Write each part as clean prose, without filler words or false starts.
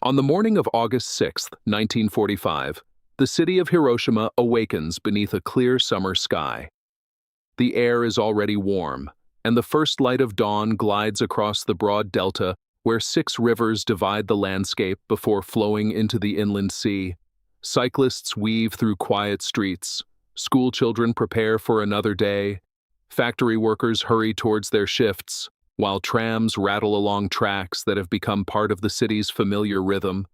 On the morning of August 6, 1945, the city of Hiroshima awakens beneath a clear summer sky. The air is already warm, and the first light of dawn glides across the broad delta where 6 rivers divide the landscape before flowing into the inland sea. Cyclists weave through quiet streets, schoolchildren prepare for another day, factory workers hurry towards their shifts, while trams rattle along tracks that have become part of the city's familiar rhythm.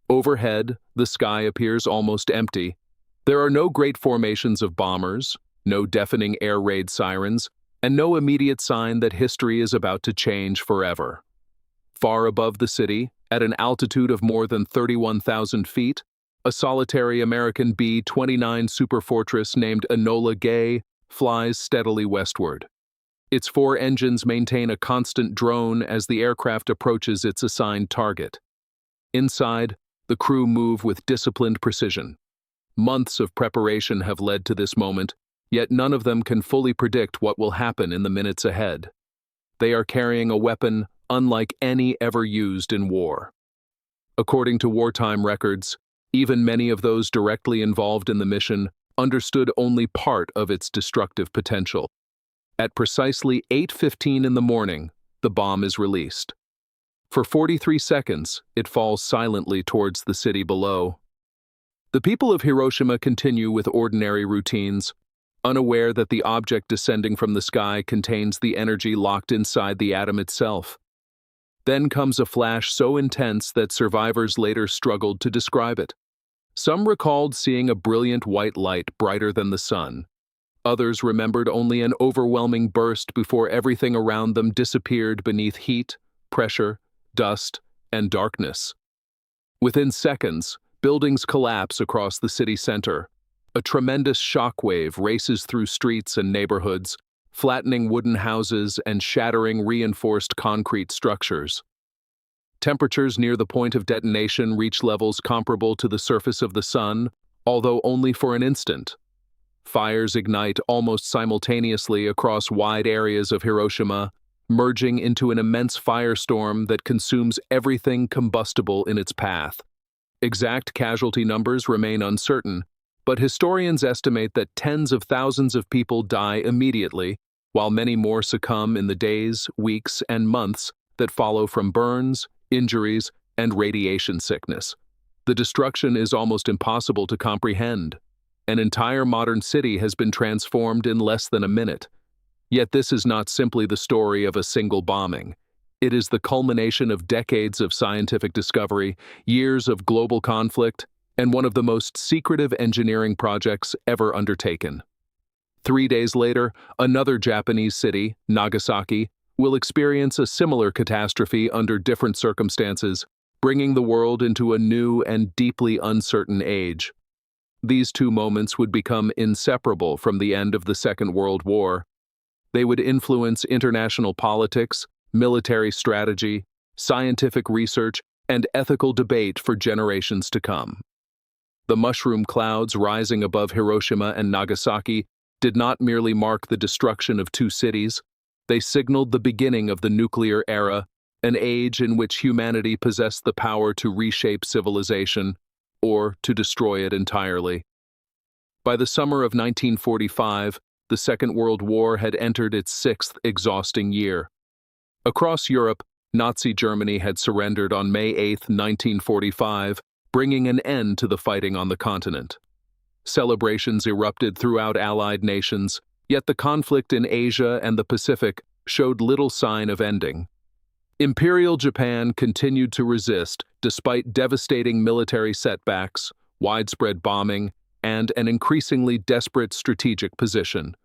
Overhead, the sky appears almost empty. There are no great formations of bombers, no deafening air raid sirens, and no immediate sign that history is about to change forever. Far above the city, at an altitude of more than 31,000 feet, a solitary American B-29 superfortress named Enola Gay flies steadily westward. Its 4 engines maintain a constant drone as the aircraft approaches its assigned target. Inside, the crew move with disciplined precision. Months of preparation have led to this moment, yet none of them can fully predict what will happen in the minutes ahead. They are carrying a weapon unlike any ever used in war. According to wartime records, even many of those directly involved in the mission understood only part of its destructive potential. At precisely 8:15 in the morning, the bomb is released. For 43 seconds, it falls silently towards the city below. The people of Hiroshima continue with ordinary routines, unaware that the object descending from the sky contains the energy locked inside the atom itself. Then comes a flash so intense that survivors later struggled to describe it. Some recalled seeing a brilliant white light brighter than the sun. Others remembered only an overwhelming burst before everything around them disappeared beneath heat, pressure, dust, and darkness. Within seconds, buildings collapse across the city center. A tremendous shockwave races through streets and neighborhoods, flattening wooden houses and shattering reinforced concrete structures. Temperatures near the point of detonation reach levels comparable to the surface of the sun, although only for an instant. Fires ignite almost simultaneously across wide areas of Hiroshima, merging into an immense firestorm that consumes everything combustible in its path. Exact casualty numbers remain uncertain, but historians estimate that tens of thousands of people die immediately, while many more succumb in the days, weeks, and months that follow from burns, injuries, and radiation sickness. The destruction is almost impossible to comprehend. An entire modern city has been transformed in less than a minute. Yet this is not simply the story of a single bombing. It is the culmination of decades of scientific discovery, years of global conflict, and one of the most secretive engineering projects ever undertaken. 3 days later, another Japanese city, Nagasaki, will experience a similar catastrophe under different circumstances, bringing the world into a new and deeply uncertain age. These 2 moments would become inseparable from the end of the Second World War. They would influence international politics, military strategy, scientific research, and ethical debate for generations to come. The mushroom clouds rising above Hiroshima and Nagasaki did not merely mark the destruction of 2 cities, they signaled the beginning of the nuclear era, an age in which humanity possessed the power to reshape civilization or to destroy it entirely. By the summer of 1945, the Second World War had entered its 6th exhausting year. Across Europe, Nazi Germany had surrendered on May 8, 1945, bringing an end to the fighting on the continent. Celebrations erupted throughout Allied nations, yet the conflict in Asia and the Pacific showed little sign of ending. Imperial Japan continued to resist despite devastating military setbacks, widespread bombing, and an increasingly desperate strategic position.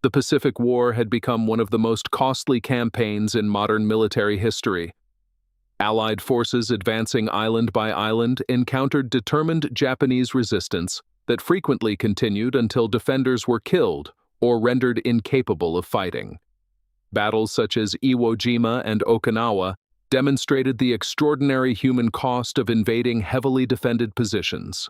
The Pacific War had become one of the most costly campaigns in modern military history. Allied forces advancing island by island encountered determined Japanese resistance that frequently continued until defenders were killed or rendered incapable of fighting. Battles such as Iwo Jima and Okinawa demonstrated the extraordinary human cost of invading heavily defended positions.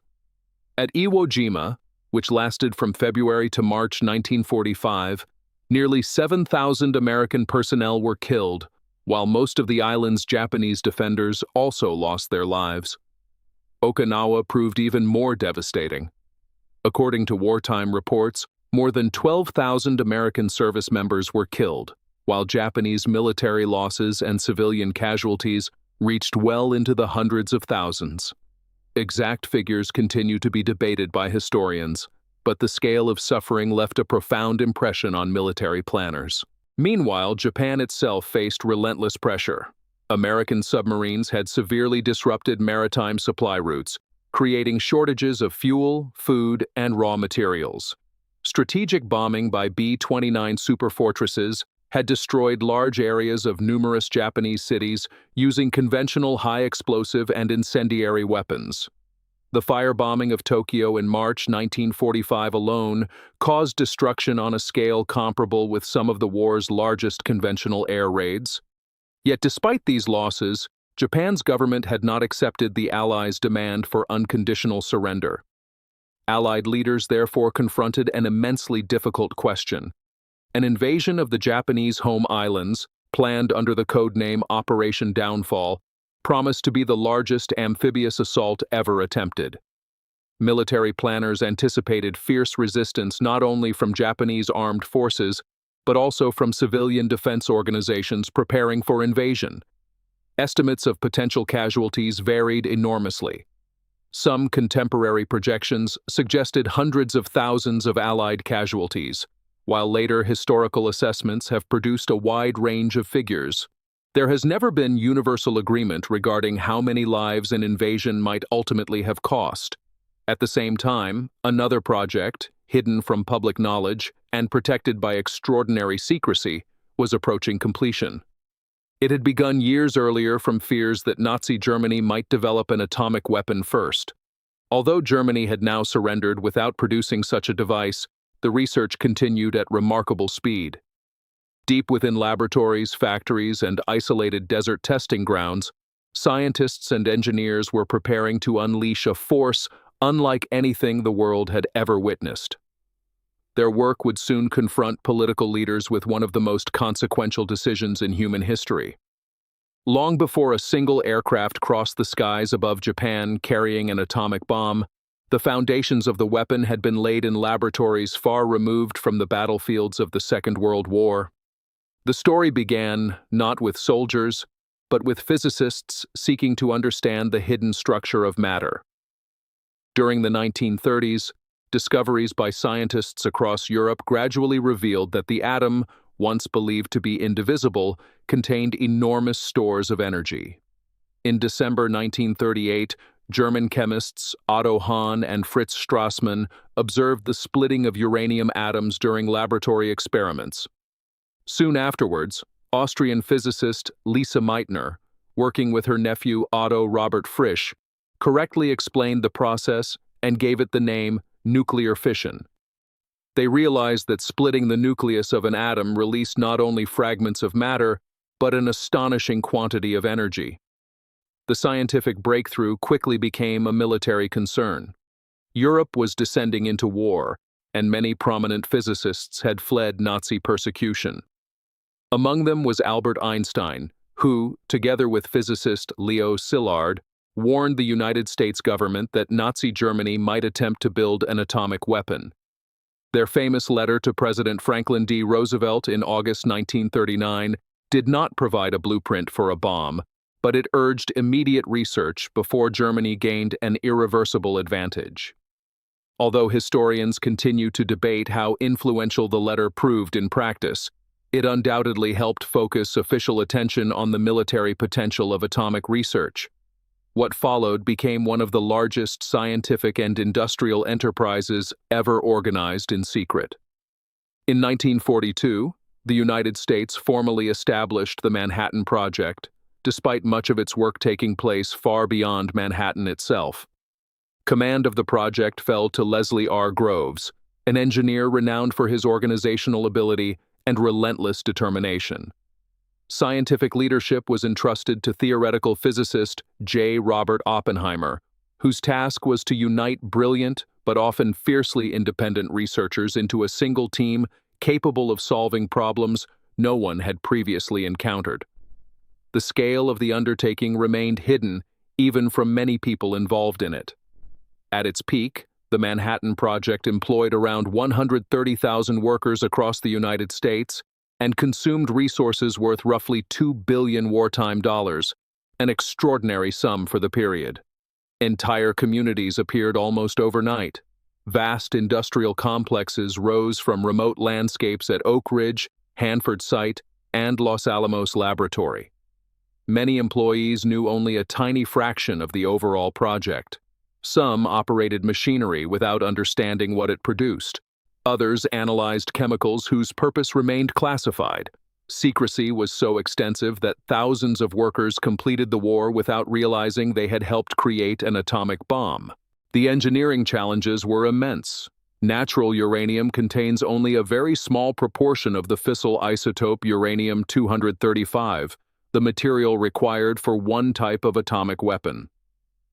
At Iwo Jima, which lasted from February to March 1945, nearly 7,000 American personnel were killed, while most of the island's Japanese defenders also lost their lives. Okinawa proved even more devastating. According to wartime reports, more than 12,000 American service members were killed, while Japanese military losses and civilian casualties reached well into the hundreds of thousands. Exact figures continue to be debated by historians, but the scale of suffering left a profound impression on military planners. Meanwhile, Japan itself faced relentless pressure. American submarines had severely disrupted maritime supply routes, creating shortages of fuel, food, and raw materials. Strategic bombing by B-29 superfortresses had destroyed large areas of numerous Japanese cities using conventional high-explosive and incendiary weapons. The firebombing of Tokyo in March 1945 alone caused destruction on a scale comparable with some of the war's largest conventional air raids. Yet despite these losses, Japan's government had not accepted the Allies' demand for unconditional surrender. Allied leaders therefore confronted an immensely difficult question. An invasion of the Japanese home islands, planned under the codename Operation Downfall, promised to be the largest amphibious assault ever attempted. Military planners anticipated fierce resistance not only from Japanese armed forces, but also from civilian defense organizations preparing for invasion. Estimates of potential casualties varied enormously. Some contemporary projections suggested hundreds of thousands of Allied casualties, while later historical assessments have produced a wide range of figures. There has never been universal agreement regarding how many lives an invasion might ultimately have cost. At the same time, another project, hidden from public knowledge and protected by extraordinary secrecy, was approaching completion. It had begun years earlier from fears that Nazi Germany might develop an atomic weapon first. Although Germany had now surrendered without producing such a device, the research continued at remarkable speed. Deep within laboratories, factories, and isolated desert testing grounds, scientists and engineers were preparing to unleash a force unlike anything the world had ever witnessed. Their work would soon confront political leaders with one of the most consequential decisions in human history. Long before a single aircraft crossed the skies above Japan carrying an atomic bomb, the foundations of the weapon had been laid in laboratories far removed from the battlefields of the Second World War. The story began not with soldiers, but with physicists seeking to understand the hidden structure of matter. During the 1930s, discoveries by scientists across Europe gradually revealed that the atom, once believed to be indivisible, contained enormous stores of energy. In December 1938, German chemists Otto Hahn and Fritz Strassmann observed the splitting of uranium atoms during laboratory experiments. Soon afterwards, Austrian physicist Lise Meitner, working with her nephew Otto Robert Frisch, correctly explained the process and gave it the name nuclear fission. They realized that splitting the nucleus of an atom released not only fragments of matter, but an astonishing quantity of energy. The scientific breakthrough quickly became a military concern. Europe was descending into war, and many prominent physicists had fled Nazi persecution. Among them was Albert Einstein, who, together with physicist Leo Szilard, warned the United States government that Nazi Germany might attempt to build an atomic weapon. Their famous letter to President Franklin D. Roosevelt in August 1939 did not provide a blueprint for a bomb, but it urged immediate research before Germany gained an irreversible advantage. Although historians continue to debate how influential the letter proved in practice, it undoubtedly helped focus official attention on the military potential of atomic research. What followed became one of the largest scientific and industrial enterprises ever organized in secret. In 1942, the United States formally established the Manhattan Project, despite much of its work taking place far beyond Manhattan itself. Command of the project fell to Leslie R. Groves, an engineer renowned for his organizational ability and relentless determination. Scientific leadership was entrusted to theoretical physicist J. Robert Oppenheimer, whose task was to unite brilliant but often fiercely independent researchers into a single team capable of solving problems no one had previously encountered. the scale of the undertaking remained hidden even from many people involved in it. At its peak, the Manhattan Project employed around 130,000 workers across the United States and consumed resources worth roughly $2 billion wartime dollars, an extraordinary sum for the period. Entire communities appeared almost overnight. Vast industrial complexes rose from remote landscapes at Oak Ridge, Hanford Site, and Los Alamos Laboratory. Many employees knew only a tiny fraction of the overall project. Some operated machinery without understanding what it produced. Others analyzed chemicals whose purpose remained classified. Secrecy was so extensive that thousands of workers completed the war without realizing they had helped create an atomic bomb. The engineering challenges were immense. Natural uranium contains only a very small proportion of the fissile isotope uranium-235, the material required for one type of atomic weapon.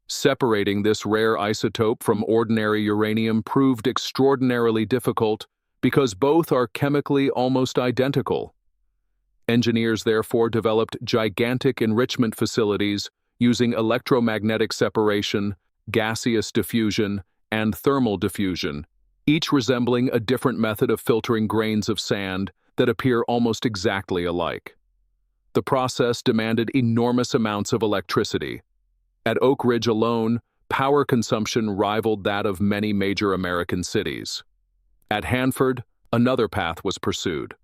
Separating this rare isotope from ordinary uranium proved extraordinarily difficult because both are chemically almost identical. Engineers therefore developed gigantic enrichment facilities using electromagnetic separation, gaseous diffusion, and thermal diffusion, each resembling a different method of filtering grains of sand that appear almost exactly alike. The process demanded enormous amounts of electricity. At Oak Ridge alone, power consumption rivaled that of many major American cities. At Hanford, another path was pursued.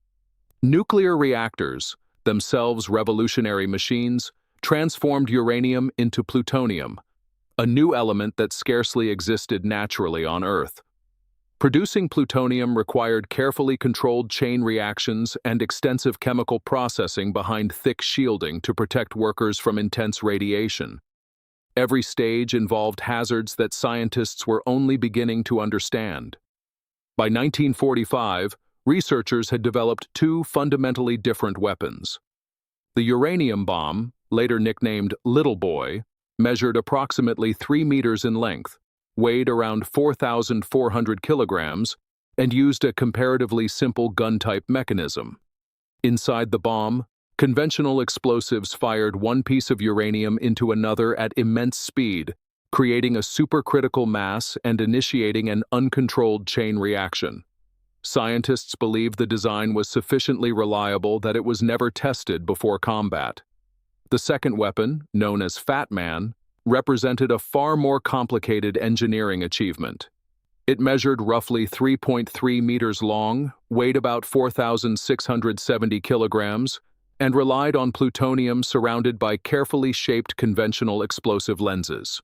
Nuclear reactors, themselves revolutionary machines, transformed uranium into plutonium, a new element that scarcely existed naturally on Earth. Producing plutonium required carefully controlled chain reactions and extensive chemical processing behind thick shielding to protect workers from intense radiation. Every stage involved hazards that scientists were only beginning to understand. By 1945, researchers had developed two fundamentally different weapons. The uranium bomb, later nicknamed Little Boy, measured approximately 3 meters in length, weighed around 4,400 kilograms, and used a comparatively simple gun-type mechanism. Inside the bomb, conventional explosives fired one piece of uranium into another at immense speed, creating a supercritical mass and initiating an uncontrolled chain reaction. Scientists believed the design was sufficiently reliable that it was never tested before combat. The second weapon, known as Fat Man, represented a far more complicated engineering achievement. It measured roughly 3.3 meters long, weighed about 4,670 kilograms, and relied on plutonium surrounded by carefully shaped conventional explosive lenses.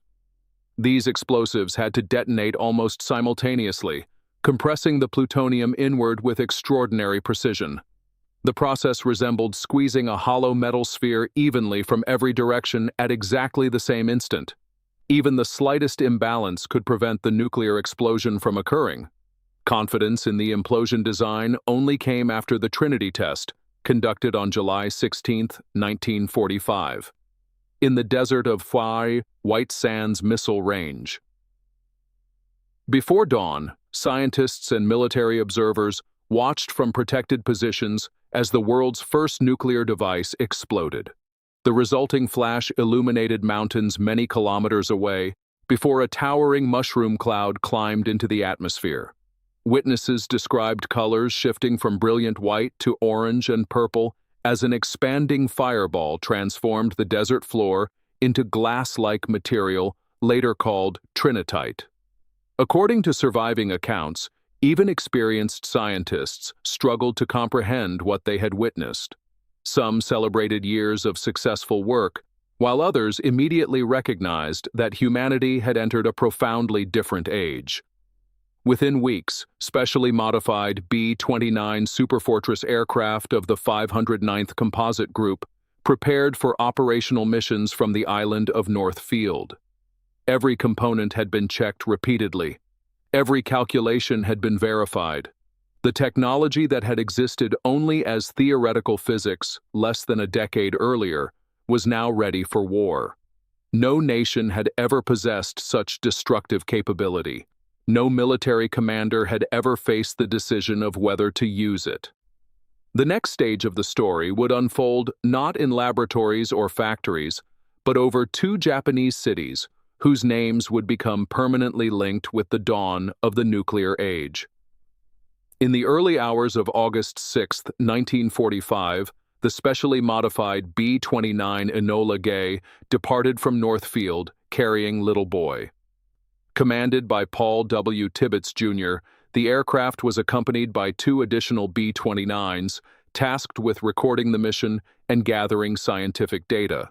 These explosives had to detonate almost simultaneously, compressing the plutonium inward with extraordinary precision. The process resembled squeezing a hollow metal sphere evenly from every direction at exactly the same instant. Even the slightest imbalance could prevent the nuclear explosion from occurring. Confidence in the implosion design only came after the Trinity test, conducted on July 16, 1945, in the desert of Fwy, White Sands Missile Range. Before dawn, scientists and military observers watched from protected positions as the world's first nuclear device exploded. The resulting flash illuminated mountains many kilometers away before a towering mushroom cloud climbed into the atmosphere. Witnesses described colors shifting from brilliant white to orange and purple as an expanding fireball transformed the desert floor into glass-like material later called trinitite. According to surviving accounts, even experienced scientists struggled to comprehend what they had witnessed. Some celebrated years of successful work, while others immediately recognized that humanity had entered a profoundly different age. Within weeks, specially modified B-29 Superfortress aircraft of the 509th Composite Group prepared for operational missions from the island of North Field. Every component had been checked repeatedly. Every calculation had been verified. The technology that had existed only as theoretical physics less than a decade earlier was now ready for war. No nation had ever possessed such destructive capability. No military commander had ever faced the decision of whether to use it. The next stage of the story would unfold not in laboratories or factories, but over two Japanese cities whose names would become permanently linked with the dawn of the nuclear age. In the early hours of August 6, 1945, the specially modified B-29 Enola Gay departed from Northfield carrying Little Boy. Commanded by Paul W. Tibbets, Jr., the aircraft was accompanied by two additional B-29s, tasked with recording the mission and gathering scientific data.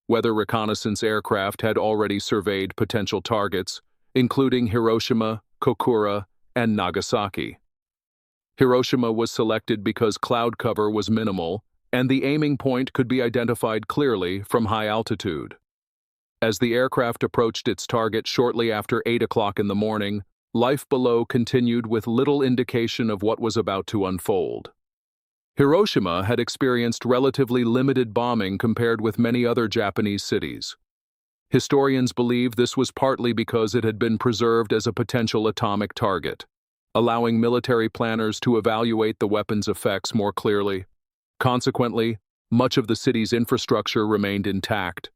Weather reconnaissance aircraft had already surveyed potential targets, including Hiroshima, Kokura, and Nagasaki. Hiroshima was selected because cloud cover was minimal, and the aiming point could be identified clearly from high altitude. As the aircraft approached its target shortly after 8 o'clock in the morning, life below continued with little indication of what was about to unfold. Hiroshima had experienced relatively limited bombing compared with many other Japanese cities. Historians believe this was partly because it had been preserved as a potential atomic target, allowing military planners to evaluate the weapon's effects more clearly. Consequently, much of the city's infrastructure remained intact,